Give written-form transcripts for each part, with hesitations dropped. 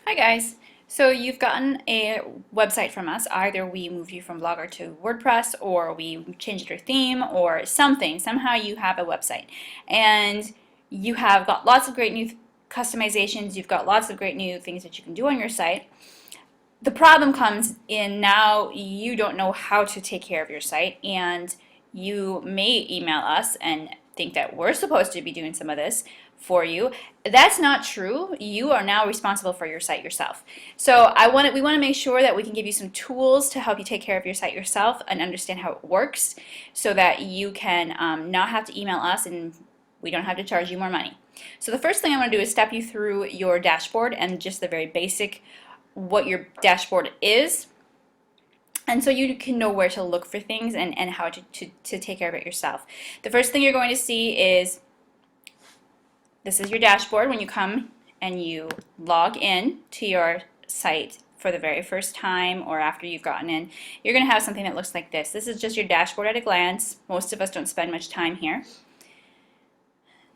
Hi guys. So you've gotten a website from us. Either we moved you from Blogger to WordPress, or we changed your theme, or something. Somehow you have a website. And you have got lots of great new customizations. You've got lots of great new things that you can do on your site. The problem comes in now you don't know how to take care of your site, and you may email us and think that we're supposed to be doing some of this for you. That's not true. You are now responsible for your site yourself. So we want to make sure that we can give you some tools to help you take care of your site yourself and understand how it works, so that you can not have to email us and we don't have to charge you more money. So the first thing I want to do is step you through your dashboard and just the very basic what your dashboard is, and so you can know where to look for things and how to take care of it yourself. The first thing you're going to see is this is your dashboard. When you come and you log in to your site for the very first time, or after you've gotten in, you're going to have something that looks like this. This is just your dashboard at a glance. Most of us don't spend much time here.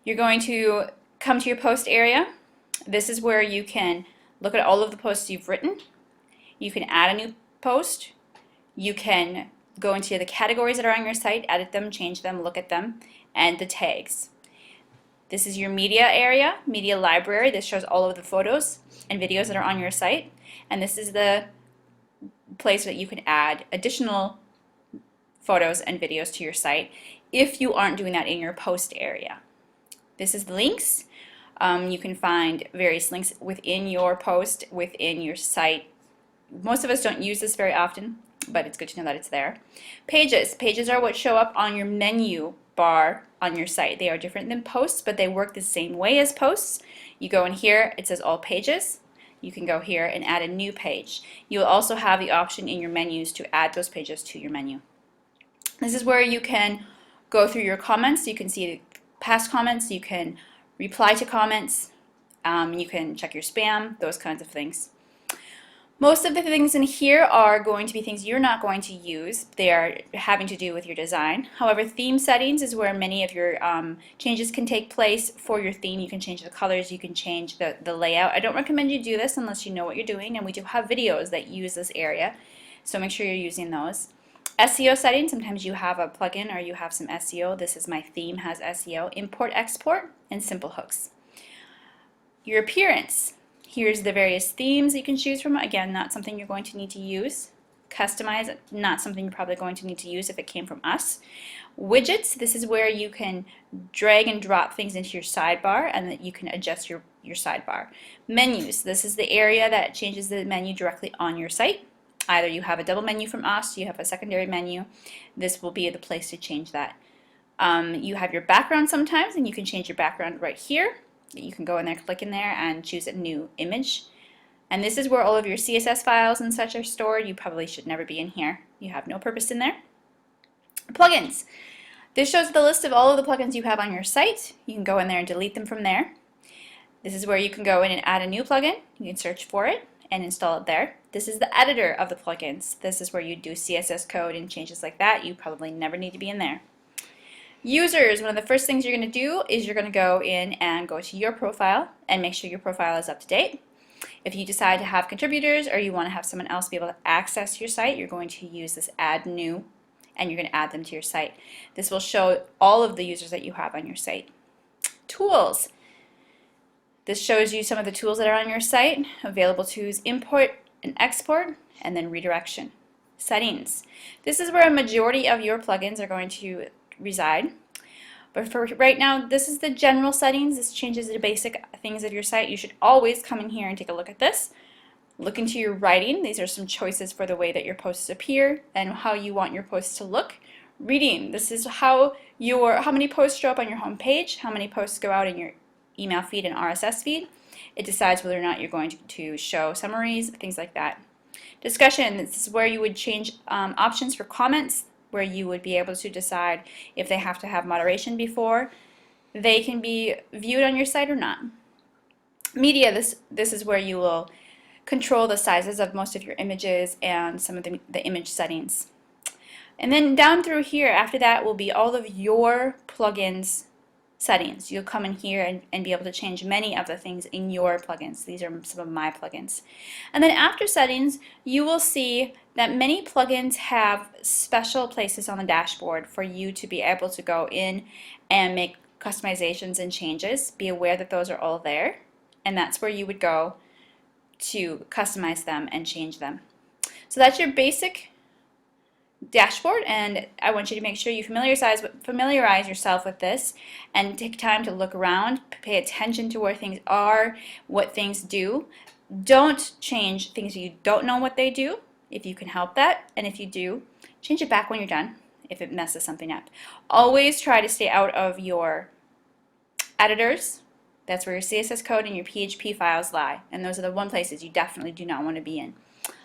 You're going to come to your post area. This is where you can look at all of the posts you've written. You can add a new post. You can go into the categories that are on your site, edit them, change them, look at them, and the tags. This is your media area, media library. This shows all of the photos and videos that are on your site. And this is the place that you can add additional photos and videos to your site if you aren't doing that in your post area. This is the links. You can find various links within your post, within your site. Most of us don't use this very often, but it's good to know that it's there. Pages. Pages are what show up on your menu bar on your site. They are different than posts, but they work the same way as posts. You go in here, it says all pages. You can go here and add a new page. You'll also have the option in your menus to add those pages to your menu. This is where you can go through your comments. You can see past comments. You can reply to comments. You can check your spam, those kinds of things. Most of the things in here are going to be things you're not going to use. They are having to do with your design. However, theme settings is where many of your changes can take place for your theme. You can change the colors, you can change the layout. I don't recommend you do this unless you know what you're doing, and we do have videos that use this area, so make sure you're using those. SEO settings, sometimes you have a plugin or you have some SEO. This is my theme, has SEO. Import, export, and simple hooks. Your appearance. Here's the various themes you can choose from. Again, not something you're going to need to use. Customize, not something you're probably going to need to use if it came from us. Widgets, this is where you can drag and drop things into your sidebar and that you can adjust your sidebar. Menus, this is the area that changes the menu directly on your site. Either you have a double menu from us, you have a secondary menu. This will be the place to change that. You have your background sometimes, and you can change your background right here. You can go in there, click in there, and choose a new image. And this is where all of your CSS files and such are stored. You probably should never be in here. You have no purpose in there. Plugins. This shows the list of all of the plugins you have on your site. You can go in there and delete them from there. This is where you can go in and add a new plugin. You can search for it and install it there. This is the editor of the plugins. This is where you do CSS code and changes like that. You probably never need to be in there. Users, one of the first things you're going to do is you're going to go in and go to your profile and make sure your profile is up to date. If you decide to have contributors or you want to have someone else be able to access your site, you're going to use this add new and you're going to add them to your site. This will show all of the users that you have on your site. Tools. This shows you some of the tools that are on your site. Available tools: import and export, and then redirection. Settings. This is where a majority of your plugins are going to reside. But for right now, this is the general settings. This changes the basic things of your site. You should always come in here and take a look at this. Look into your writing. These are some choices for the way that your posts appear and how you want your posts to look. Reading. This is how many posts show up on your home page, how many posts go out in your email feed and RSS feed. It decides whether or not you're going to show summaries, things like that. Discussion. This is where you would change options for comments, where you would be able to decide if they have to have moderation before they can be viewed on your site or not. Media. This is where you will control the sizes of most of your images and some of the image settings. And then down through here, after that, will be all of your plugins settings. You'll come in here and be able to change many of the things in your plugins. These are some of my plugins. And then after settings, you will see that many plugins have special places on the dashboard for you to be able to go in and make customizations and changes. Be aware that those are all there, and that's where you would go to customize them and change them. So that's your basic dashboard, and I want you to make sure you familiarize yourself with this and take time to look around, pay attention to where things are, what things do. Don't change things you don't know what they do if you can help that, and if you do, change it back when you're done if it messes something up. Always try to stay out of your editors. That's where your CSS code and your PHP files lie, and those are the one places you definitely do not want to be in.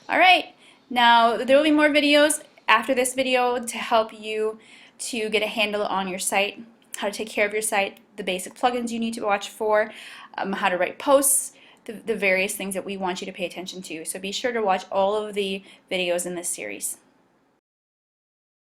Alright, now there will be more videos after this video to help you to get a handle on your site, how to take care of your site, the basic plugins you need to watch for, how to write posts, the various things that we want you to pay attention to. So be sure to watch all of the videos in this series.